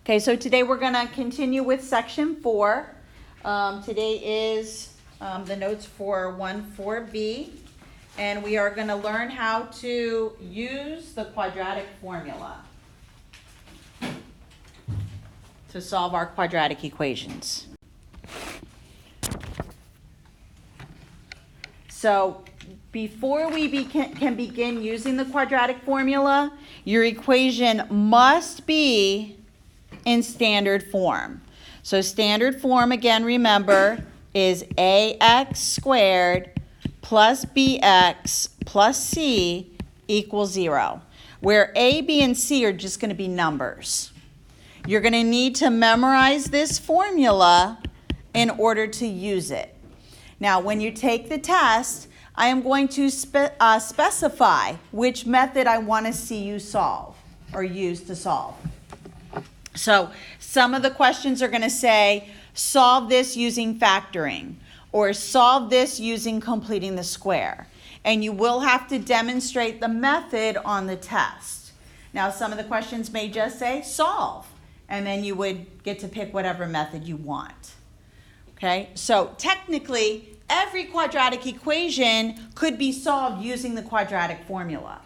Okay, so today we're going to continue with section 4. Today is the notes for 1-4B, and we are going to learn how to use the quadratic formula to solve our quadratic equations. So before we can begin using the quadratic formula, your equation must be in standard form. So standard form, again, remember, is ax squared plus bx plus c equals 0, where a, b, and c are just going to be numbers. You're going to need to memorize this formula in order to use it. Now, when you take the test, I am going to specify which method I want to see you solve or use to solve. So some of the questions are going to say, solve this using factoring, or solve this using completing the square. And you will have to demonstrate the method on the test. Now, some of the questions may just say, solve, and then you would get to pick whatever method you want. Okay, so technically, every quadratic equation could be solved using the quadratic formula.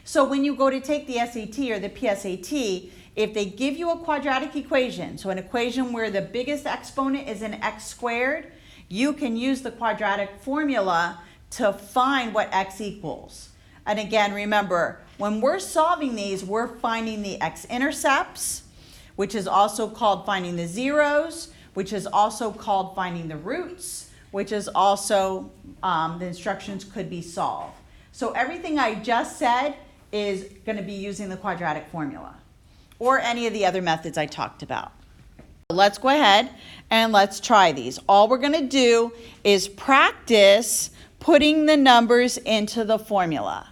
So when you go to take the SAT or the PSAT, if they give you a quadratic equation, so an equation where the biggest exponent is an x squared, you can use the quadratic formula to find what x equals. And again, remember, when we're solving these, we're finding the x-intercepts, which is also called finding the zeros, which is also called finding the roots, which is also, the instructions could be solved. So everything I just said is going to be using the quadratic formula or any of the other methods I talked about. Let's go ahead and let's try these. All we're going to do is practice putting the numbers into the formula.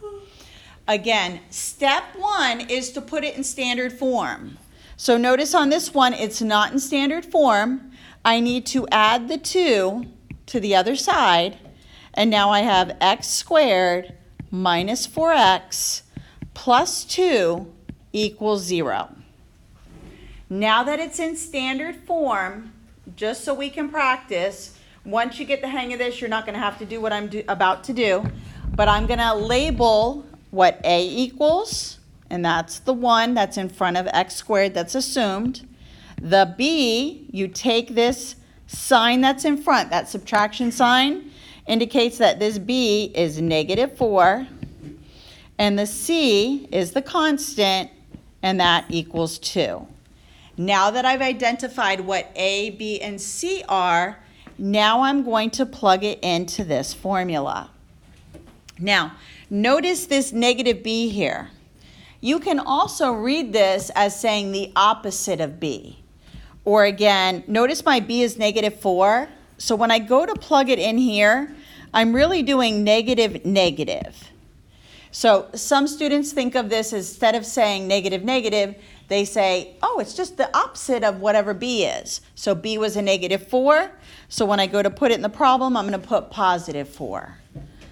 Again, step 1 is to put it in standard form. So notice on this one, it's not in standard form. I need to add the 2 to the other side, and now I have x squared minus 4x plus 2 equals 0. Now that it's in standard form, just so we can practice, once you get the hang of this, you're not going to have to do what I'm about to do, but I'm going to label what a equals, and that's the 1 that's in front of x squared that's assumed. The b, you take this sign that's in front, that subtraction sign, indicates that this b is negative 4, and the c is the constant, and that equals 2. Now that I've identified what a, b, and c are, now I'm going to plug it into this formula. Now, notice this negative b here. You can also read this as saying the opposite of b. Or again, notice my b is negative 4. So when I go to plug it in here, I'm really doing negative, negative. So some students think of this as, instead of saying negative, negative, they say, oh, it's just the opposite of whatever b is. So b was a negative 4. So when I go to put it in the problem, I'm going to put positive 4.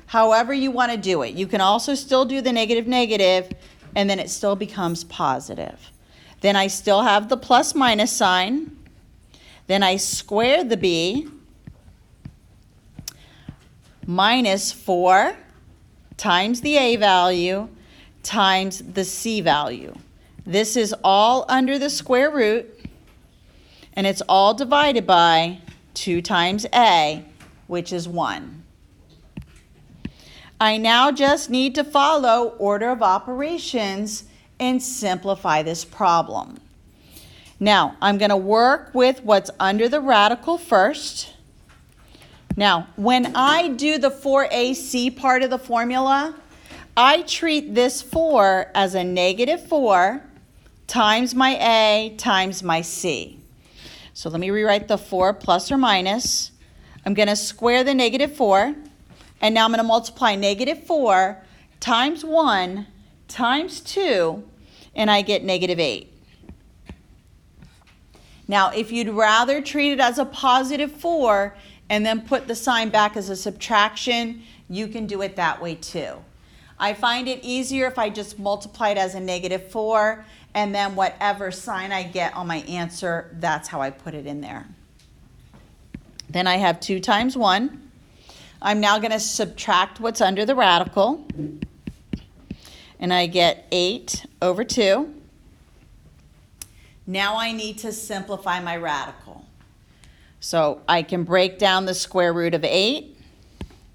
However you want to do it. You can also still do the negative, negative, and then it still becomes positive. Then I still have the plus minus sign. Then I square the b minus 4 times the a value times the c value. This is all under the square root, and it's all divided by 2 times a, which is 1. I now just need to follow order of operations and simplify this problem. Now, I'm going to work with what's under the radical first. Now, when I do the 4ac part of the formula, I treat this 4 as a negative 4 times my a times my c. So let me rewrite the 4 plus or minus. I'm going to square the negative 4, and now I'm going to multiply negative 4 times 1 times 2, and I get negative 8. Now, if you'd rather treat it as a positive 4 and then put the sign back as a subtraction, you can do it that way too. I find it easier if I just multiply it as a negative 4 and then whatever sign I get on my answer, that's how I put it in there. Then I have 2 times 1. I'm now going to subtract what's under the radical, and I get 8 over 2. Now I need to simplify my radical. So I can break down the square root of 8,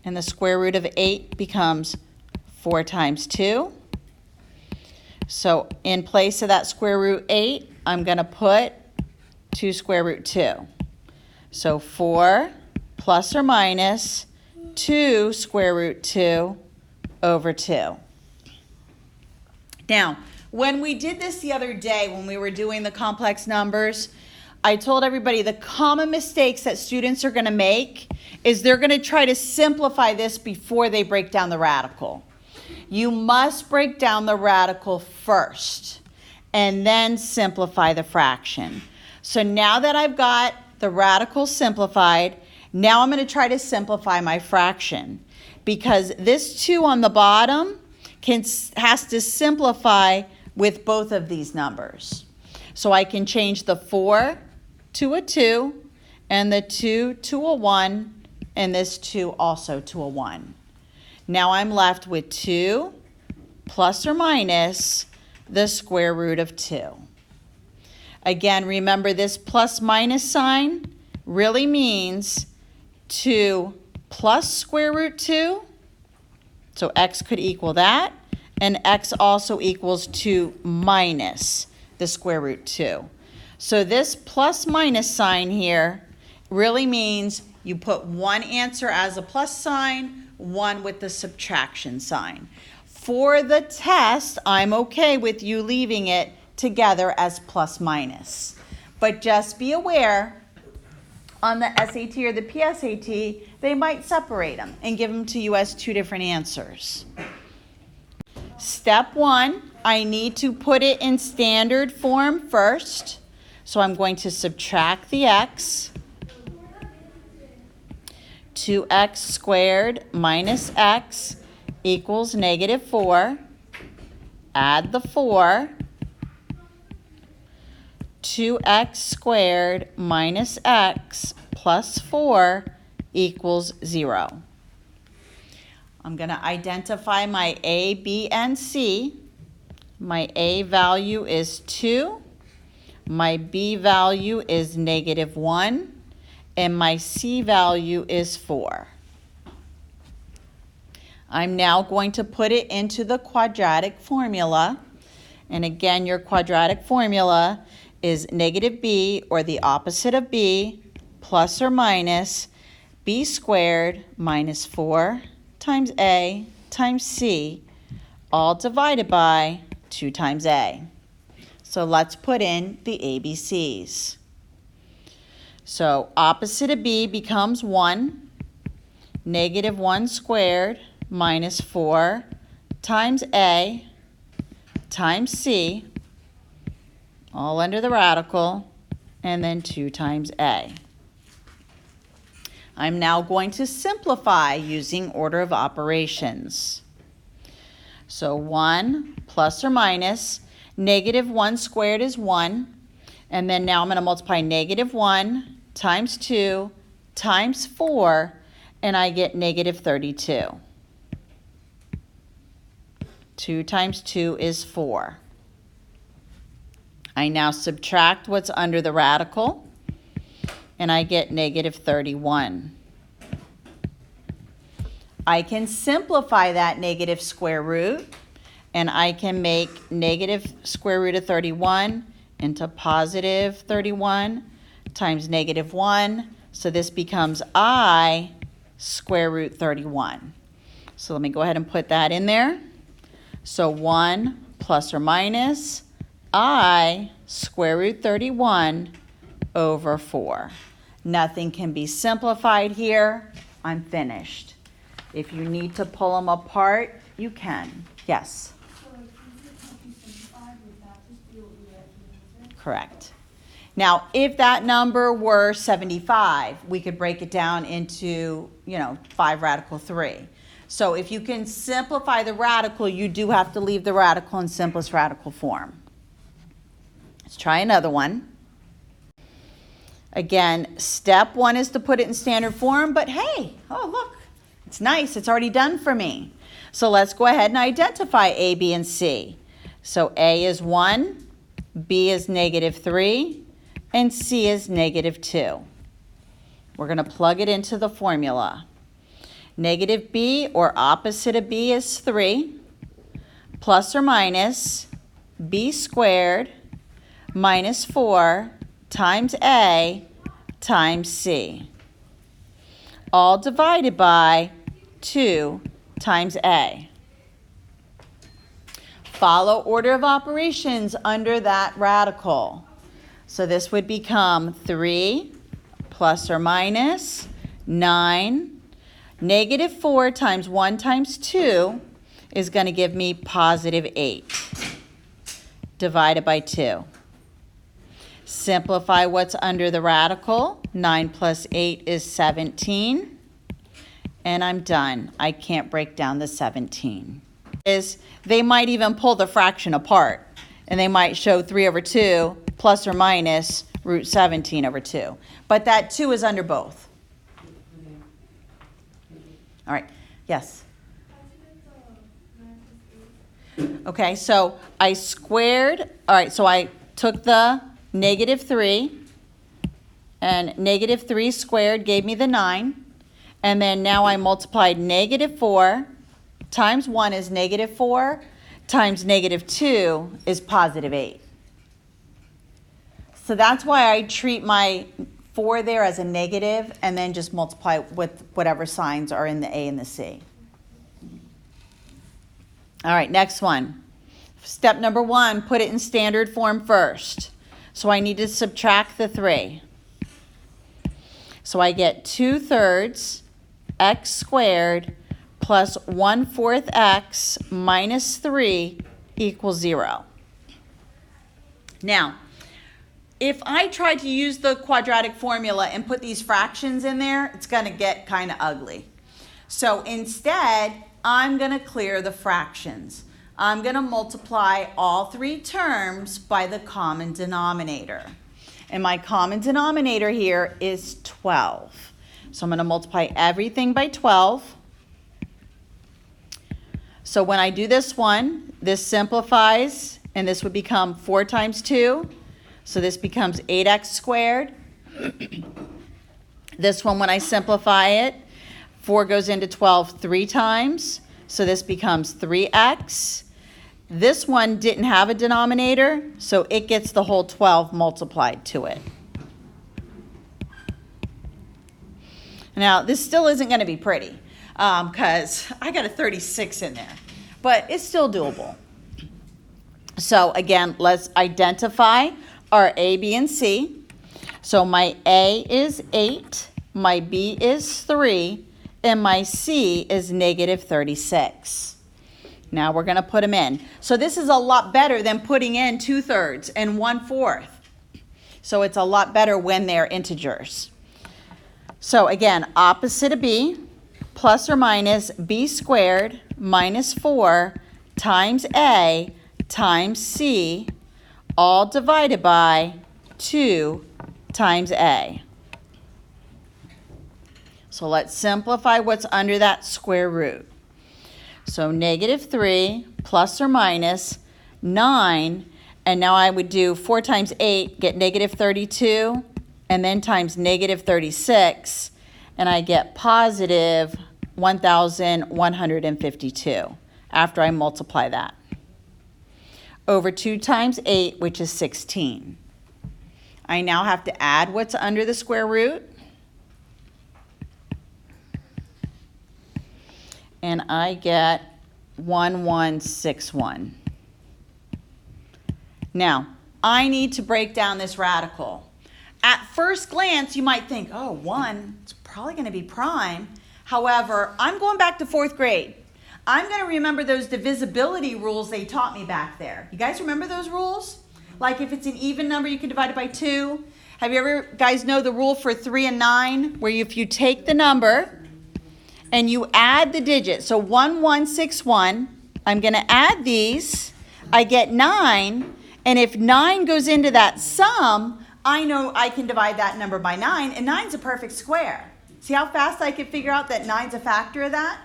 and the square root of 8 becomes 4 times 2. So in place of that square root 8, I'm going to put 2 square root 2. So 4 plus or minus 2 square root 2 over 2. Now, when we did this the other day, when we were doing the complex numbers, I told everybody the common mistakes that students are going to make is they're going to try to simplify this before they break down the radical. You must break down the radical first and then simplify the fraction. So now that I've got the radical simplified, now I'm going to try to simplify my fraction, because this 2 on the bottom has to simplify with both of these numbers. So I can change the 4 to a 2, and the 2 to a 1, and this 2 also to a 1. Now I'm left with 2 plus or minus the square root of 2. Again, remember this plus minus sign really means 2 plus square root 2. So x could equal that, and x also equals 2 minus the square root 2. So this plus minus sign here really means you put one answer as a plus sign, one with the subtraction sign. For the test, I'm okay with you leaving it together as plus minus. But just be aware, on the SAT or the PSAT, they might separate them and give them to you as 2 different answers. Step 1, I need to put it in standard form first. So I'm going to subtract the x. 2x squared minus x equals negative 4. Add the 4. 2x squared minus x plus 4 equals 0. I'm going to identify my a, b, and c. My a value is 2. My b value is negative 1. And my c value is 4. I'm now going to put it into the quadratic formula. And again, your quadratic formula is negative b, or the opposite of b, plus or minus b squared minus 4 times a times c, all divided by 2 times a. So let's put in the ABCs. So opposite of b becomes 1, negative 1 squared minus 4 times a times c, all under the radical, and then 2 times a. I'm now going to simplify using order of operations. So 1 plus or minus, negative 1 squared is 1, and then now I'm going to multiply negative 1 times 2 times 4, and I get negative 32. 2 times 2 is 4. I now subtract what's under the radical, and I get negative 31. I can simplify that negative square root, and I can make negative square root of 31 into positive 31 times negative 1. So this becomes I square root 31. So let me go ahead and put that in there. So 1 plus or minus I square root 31 over 4. Nothing can be simplified here. I'm finished. If you need to pull them apart, you can. Yes? So if you did something simplified, would that just be what we had to answer? Correct. Now, if that number were 75, we could break it down into, 5 radical 3. So if you can simplify the radical, you do have to leave the radical in simplest radical form. Let's try another one. Again, step one is to put it in standard form, but hey, oh look, it's nice, it's already done for me. So let's go ahead and identify A, B, and C. So A is 1, B is -3, and C is -2. We're going to plug it into the formula. Negative B, or opposite of B, is 3, plus or minus B squared minus 4 times A times C, all divided by 2 times A. Follow order of operations under that radical. So this would become 3 plus or minus 9. -4 times 1 times 2 is going to give me +8 divided by 2. Simplify what's under the radical. 9 plus 8 is 17. And I'm done. I can't break down the 17. They might even pull the fraction apart. And they might show 3 over 2 plus or minus root 17 over 2. But that 2 is under both. All right. Yes? Okay, so I squared. All right, so I took the -3, and -3 squared gave me the 9. And then now I multiplied -4 times 1 is -4 times -2 is +8. So that's why I treat my 4 there as a negative and then just multiply with whatever signs are in the A and the C. All right, next one. Step number 1, put it in standard form first. So I need to subtract the 3. So I get 2/3 x squared plus 1/4 x minus 3 equals 0. Now, if I try to use the quadratic formula and put these fractions in there, it's going to get kind of ugly. So instead, I'm going to clear the fractions. I'm going to multiply all 3 terms by the common denominator. And my common denominator here is 12. So I'm going to multiply everything by 12. So when I do this one, this simplifies, and this would become 4 times 2. So this becomes 8x squared. This one, when I simplify it, 4 goes into 12 3 times. So this becomes 3x. This one didn't have a denominator, so it gets the whole 12 multiplied to it. Now, this still isn't going to be pretty because I got a 36 in there, but it's still doable. So again, let's identify our A, B, and C. So my A is 8, my B is 3, and my C is -36. Now we're going to put them in. So this is a lot better than putting in 2/3 and 1/4. So it's a lot better when they're integers. So again, opposite of B, plus or minus B squared minus 4 times A times C, all divided by 2 times A. So let's simplify what's under that square root. So -3 plus or minus 9, and now I would do 4 times 8, get -32, and then times -36, and I get positive 1,152 after I multiply that. Over 2 times 8, which is 16. I now have to add what's under the square root. And I get 1161. Now, I need to break down this radical. At first glance, you might think, oh, 1, it's probably going to be prime. However, I'm going back to 4th grade. I'm going to remember those divisibility rules they taught me back there. You guys remember those rules? Like if it's an even number, you can divide it by 2. Have you ever, guys know the rule for 3 and 9, where if you take the number and you add the digits, so 1161, I'm going to add these, I get 9, And if 9 goes into that sum, I know I can divide that number by 9, and 9's a perfect square. See how fast I can figure out that 9's a factor of that?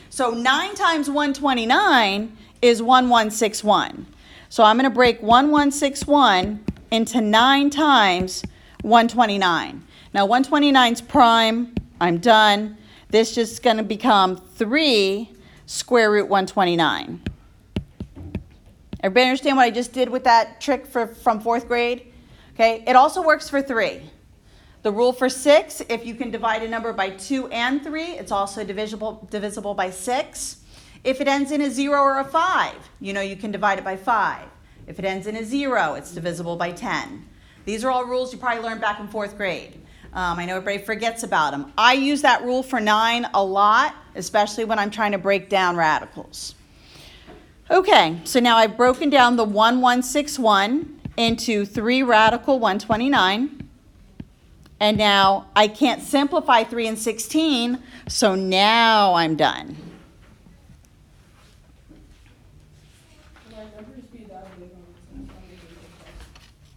So 9 times 129 is 1161. So I'm going to break 1161 into 9 times 129. Now 129's prime. I'm done. This just going to become 3 square root 129. Everybody understand what I just did with that trick from 4th grade? Okay, it also works for 3. The rule for 6, if you can divide a number by 2 and 3, it's also divisible by 6. If it ends in a 0 or a 5, you know you can divide it by 5. If it ends in a 0, it's divisible by 10. These are all rules you probably learned back in 4th grade. I know everybody forgets about them. I use that rule for 9 a lot, especially when I'm trying to break down radicals. Okay, so now I've broken down the 1161 into 3 radical 129. And now I can't simplify 3 and 16, so now I'm done.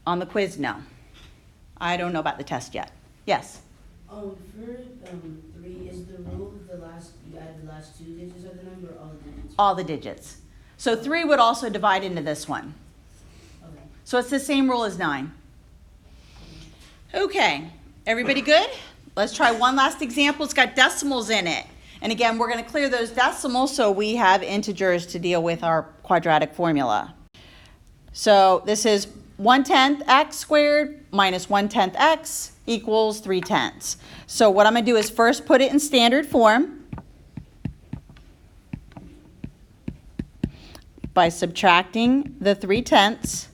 On the quiz, no. I don't know about the test yet. Yes? For 3, is the rule you add the last 2 digits of the number or all the digits? All the digits. So 3 would also divide into this one. Okay. So it's the same rule as 9. Okay, everybody good? Let's try one last example. It's got decimals in it. And again, we're going to clear those decimals so we have integers to deal with our quadratic formula. So this is 1/10 x squared minus 1/10 x equals 3/10. So what I'm going to do is first put it in standard form by subtracting the 3/10.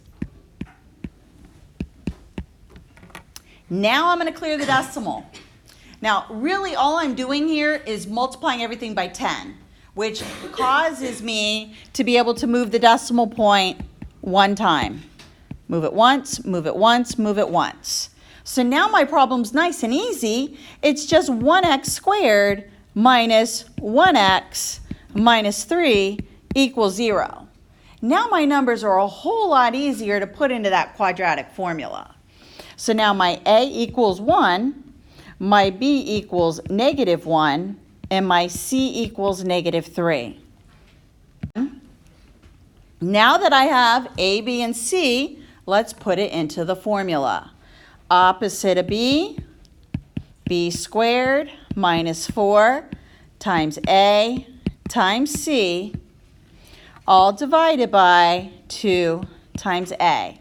Now I'm going to clear the decimal. Now, really all I'm doing here is multiplying everything by 10, which causes me to be able to move the decimal point one time. Move it once, move it once, move it once. So now my problem's nice and easy. It's just 1x squared minus 1x minus 3 equals 0. Now my numbers are a whole lot easier to put into that quadratic formula. So now my a equals 1, my b equals -1, and my c equals -3. Now that I have a, b, and c, let's put it into the formula. Opposite of b, b squared minus 4 times a times c, all divided by 2 times a.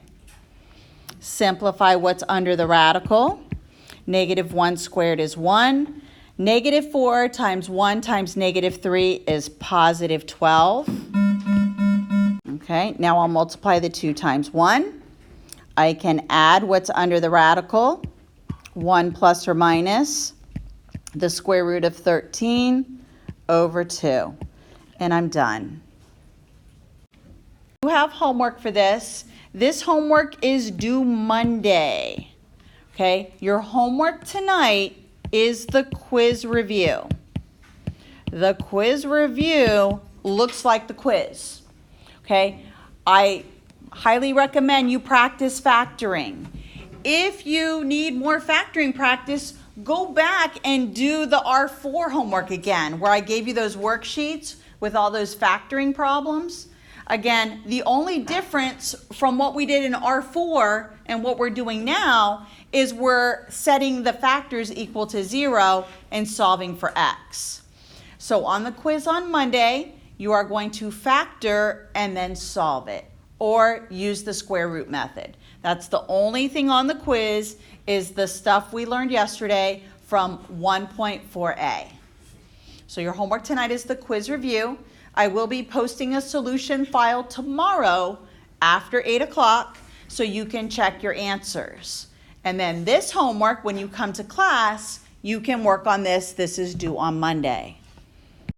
Simplify what's under the radical. -1 squared is 1. -4 times 1 times -3 is +12. Okay, now I'll multiply the 2 times 1. I can add what's under the radical, 1 plus or minus the square root of 13 over 2. And I'm done. You have homework for this. This homework is due Monday. Okay, your homework tonight is the quiz review. The quiz review looks like the quiz. Okay, I highly recommend you practice factoring. If you need more factoring practice, go back and do the R4 homework again, where I gave you those worksheets with all those factoring problems. Again, the only difference from what we did in R4 and what we're doing now is we're setting the factors equal to 0 and solving for x. So on the quiz on Monday, you are going to factor and then solve it, or use the square root method. That's the only thing on the quiz is the stuff we learned yesterday from 1.4a. So your homework tonight is the quiz review. I will be posting a solution file tomorrow after 8 o'clock so you can check your answers. And then this homework, when you come to class, you can work on this. This is due on Monday.